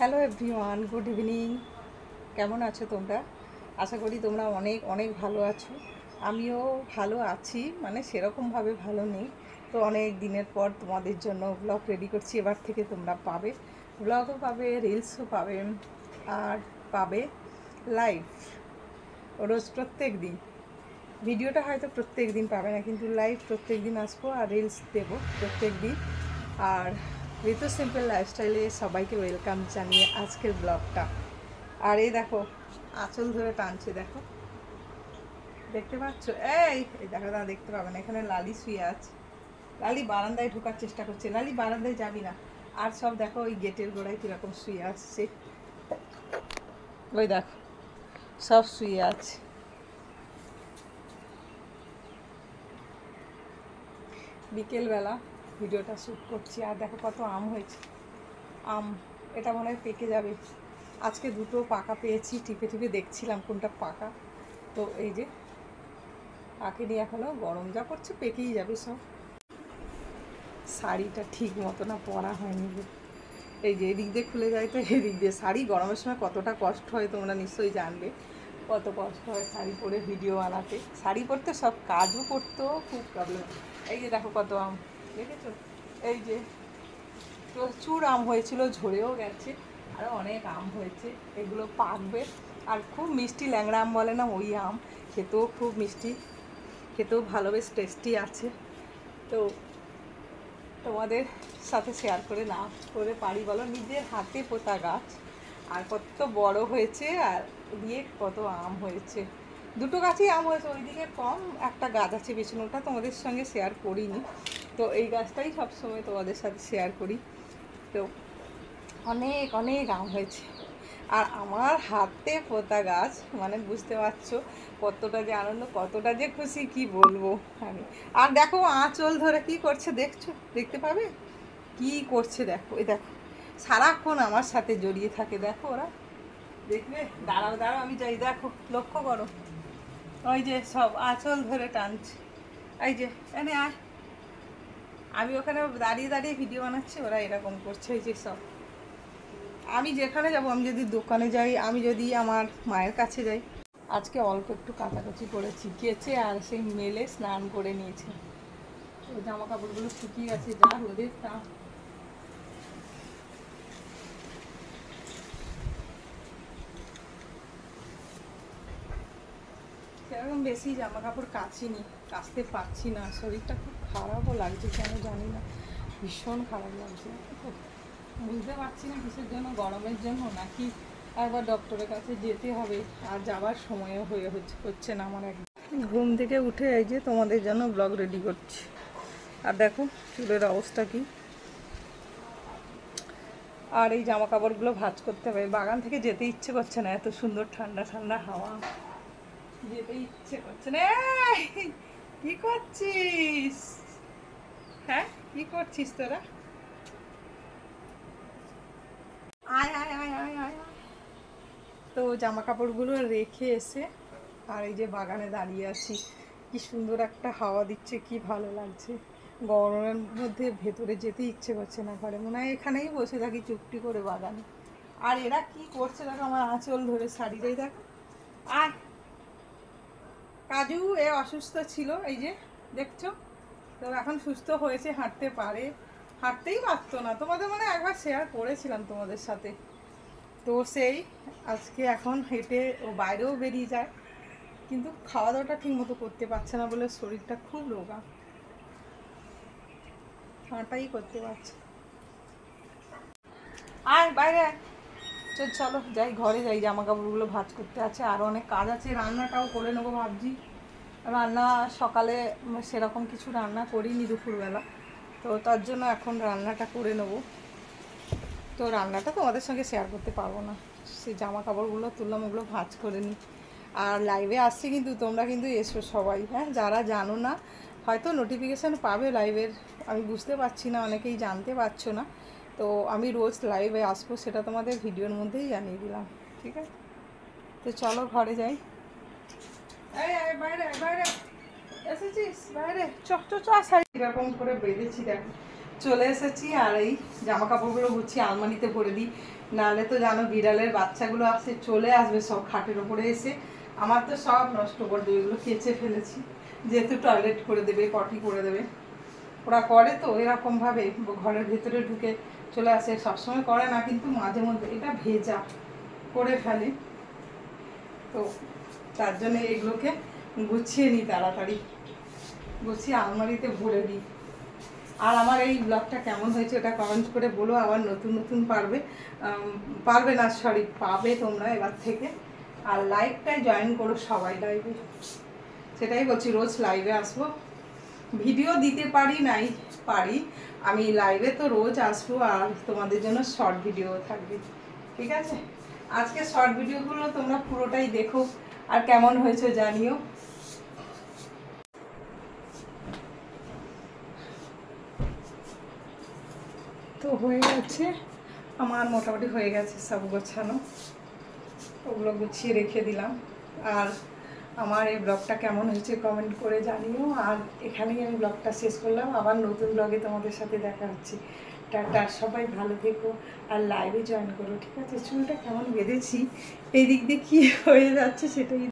Hello everyone, good evening. কেমন আছো তোমরা? আশা করি তোমরা অনেক অনেক ভালো আছো। আমিও ভালো আছি, মানে সেরকমভাবে ভালো নেই। তো অনেক দিনের পর তোমাদের জন্য ব্লগ রেডি করছি। এবার থেকে তোমরা পাবে ব্লগও পাবে, রিলসও পাবে, আর পাবে লাইভ রোজ প্রত্যেক দিন। ভিডিওটা হয়তো প্রত্যেক দিন পাবে না, কিন্তু লাইভ প্রত্যেক দিন আসবো আর রিলস দেবো প্রত্যেক দিন। আর ঋতু সিম্পল লাইফস্টাইলে সবাইকে ওয়েলকাম জানিয়ে আজকের ব্লগটা। আর এই দেখো আঁচল ধরে টানছে, দেখো দেখতে পাচ্ছ? এই এই দেখো, না দেখতে পাবে না, এখানে লালি শুয়ে আছে। লালি বারান্দায় ঢোকার চেষ্টা করছে, লালি বারান্দায় যাবি না। আর সব দেখো ওই গেটের গোড়ায় কীরকম শুয়ে আসছে, ওই দেখো সব শুয়ে আছে। বিকেলবেলা ভিডিওটা শ্যুট করছি। আর দেখো কত আম হয়েছে। আম এটা মনে হয় পেকে যাবে। আজকে দুটো পাকা পেয়েছি, টিপে টিপে দেখছিলাম কোনটা পাকা। তো এই যে পাকেনি এখনও, গরম যা করছে পেকেই যাবে সব। শাড়িটা ঠিক মতো না পরা হয়নি। এই যে এদিক দিয়ে খুলে যায় তো এদিক দিয়ে। শাড়ি গরমের সময় কতটা কষ্ট হয় তোমরা নিশ্চয়ই জানবে, কত কষ্ট হয় শাড়ি পরে ভিডিও বানাতে। শাড়ি পরতে সব কাজও করতেও খুব প্রবলেম। এই যে দেখো কত আম দেখেছো, এই যে প্রচুর আম হয়েছিল, ঝরেও গেছে। আরও অনেক আম হয়েছে, এগুলো পাকবে। আর খুব মিষ্টি ল্যাংড়া আম বলে না, ওই আম খেতেও খুব মিষ্টি, খেতেও ভালো, বেশ টেস্টি আছে। তো তোমাদের সাথে শেয়ার করে না করে পারি বলো? নিজের হাতে পোতা গাছ, আর কত বড় হয়েছে, আর দিয়ে কত আম হয়েছে। দুটো গাছেই আম হয়েছে, ওইদিকে কম একটা গাছ আছে পেছনে, ওটা তোমাদের সঙ্গে শেয়ার করিনি। তো এই গাছটাই সবসময় তোমাদের সাথে শেয়ার করি। তো অনেক অনেক আম হয়েছে, আর আমার হাতে পোতা গাছ, মানে বুঝতে পারছো কতটা যে আনন্দ, কতটা যে খুশি, কি বলবো আমি। আর দেখো আঁচল ধরে কি করছে, দেখছো? দেখতে পাবে কি করছে, দেখো এই দেখো, সারাক্ষণ আমার সাথে জড়িয়ে থাকে। দেখো ওরা, দেখবে, দাঁড়াও দাঁড়াও আমি যাই, দেখো লক্ষ্য করো, ওই যে সব আঁচল ধরে টানছে। এই যে এনে আয়, আমি ওখানে দাঁড়িয়ে দাঁড়িয়ে ভিডিও বানাচ্ছি, ওরা এরকম করছে। এই যে সব, আমি যেখানে যাব, আমি যদি দোকানে যাই, আমি যদি আমার মায়ের কাছে যাই, আজকে অল্প একটু কাচাকুচি করেছি, কেচে আর সেই মেলে স্নান করে নিয়েছে। তো জামা কাপড়গুলো শুকিয়ে গেছে, যা রোদের তাপ। সেরকম বেশি জামা কাপড় কাচিনি, কাচতে পারছি না, শরীরটা খুব খারাপও লাগছে, কেন জানি না, ভীষণ খারাপ লাগছে। বুঝতে পারছি না কিসের জন্য, গরমের জন্য নাকি একবার ডক্টরের কাছে যেতে হবে। আর যাওয়ার সময়ও হচ্ছে না আমার। একদম ঘুম থেকে উঠে এই যে তোমাদের জন্য ব্লগ রেডি করছি। আর দেখো চুলের অবস্থা কি। আর এই জামা কাপড়গুলো ভাঁজ করতে হবে। বাগান থেকে যেতে ইচ্ছে করছে না, এত সুন্দর ঠান্ডা ঠান্ডা হাওয়া, যেতে ইচ্ছে করছে না। কি করছিস? হ্যাঁ কি করছিস তোরা? আয় আয় আয় আয় আয়। তো জামা কাপড়গুলো রেখে এসে আর এই যে বাগানে দাঁড়িয়ে আছি, কি সুন্দর একটা হাওয়া দিচ্ছে, কি ভালো লাগছে। গরমের মধ্যে ভেতরে যেতে ইচ্ছে করছে না, ঘরে মনে হয় এখানেই বসে থাকি চুপটি করে বাগানে। আর এরা কি করছে দেখো, আমার আঁচল ধরে শাড়িটাই দেখো। আর কাজু এ অসুস্থ ছিল, এই যে দেখছো, তো এখন সুস্থ হয়েছে, হাঁটতে পারে। হাঁটতেই পারতো না, তোমাদের মানে একবার শেয়ার করেছিলাম তোমাদের সাথে। তো সেই আজকে এখন হেঁটে ও বাইরেও বেরিয়ে যায়, কিন্তু খাওয়া দাওয়াটা ঠিক মতো করতে পারছে না বলে শরীরটা খুব রোগা, হাঁটাই করতে পারছে। আয় বাইরে আয়, চলো যাই ঘরে যাই, জামা কাপড়গুলো ভাঁজ করতে আছে, আরও অনেক কাজ আছে। রান্নাটাও করে নেবো ভাবছি। রান্না সকালে সেরকম কিছু রান্না করিনি দুপুরবেলা, তো তার জন্য এখন রান্নাটা করে নেবো। তো রান্নাটা তোমাদের সঙ্গে শেয়ার করতে পারবো না, সেই জামা কাপড়গুলো তুললাম, ওগুলো ভাঁজ করে নিই। আর লাইভে আসছি কিন্তু, তোমরা কিন্তু এসো সবাই, হ্যাঁ, যারা জানো না হয়তো নোটিফিকেশান পাবে লাইভের, আমি বুঝতে পারছি না, অনেকেই জানতে পারছো না। তো আমি রোজ লাইভে আসবো, সেটা তোমাদের ভিডিওর মধ্যেই জানিয়ে দিলাম, ঠিক আছে? তো চলো ঘরে যাই। এই বাইরে বাইরে এসেছিস, বাইরে চ চ চ, শাড়ি এরকম করে বেঁধেছি দেখো, চলে এসেছি আর এই জামা কাপড়গুলো গুছিয়ে আলমারিতে ভরে দিই, নাহলে তো জানো বিড়ালের বাচ্চাগুলো আসে চলে আসবে সব খাটের ওপরে এসে, আমার তো সব নষ্ট করে দেবে। এগুলো কেচে ফেলেছি, যেহেতু টয়লেট করে দেবে, পটি করে দেবে, ওরা করে তো এরকমভাবে ঘরের ভেতরে ঢুকে চলে আসে। সবসময় করে না, কিন্তু মাঝে মধ্যে এটা ভেজা করে ফেলে, তো তার জন্য এগুলোকে গুছিয়ে নিই, তাড়াতাড়ি গুছিয়ে আলমারিতে ভরে দিই। আর আমার এই ব্লগটা কেমন হয়েছে ওটা কমেন্ট করে বলো। আবার নতুন নতুন পারবে না, সরি পাবে তোমরা এবার থেকে। আর লাইভটায় জয়েন করো সবাই, লাইভে সেটাই বলছি, রোজ লাইভে আসবো। ভিডিও দিতে পারি নাই পারি, আমি লাইভে তো রোজ আসবো, আর তোমাদের জন্য শর্ট ভিডিও থাকবে, ঠিক আছে? আজকে শর্ট ভিডিওগুলো তোমরা পুরোটাই দেখো, আর কেমন হয়েছে জানিও। তো হয়ে গেছে আমার, মোটামুটি হয়ে গেছে সব গোছানো, ওগুলো গুছিয়ে রেখে দিলাম। আর আমার এই ব্লগটা কেমন হয়েছে কমেন্ট করে জানিও। আর এখানেই আমি ব্লগটা শেষ করলাম, আবার নতুন ব্লগে তোমাদের সাথে দেখা হচ্ছে। টাটা, সবাই ভালো থেকো আর লাইভে জয়েন করো, ঠিক আছে? চুলটা কেমন বেঁধেছি, এই দিক দিয়ে কী হয়ে যাচ্ছে সেটাই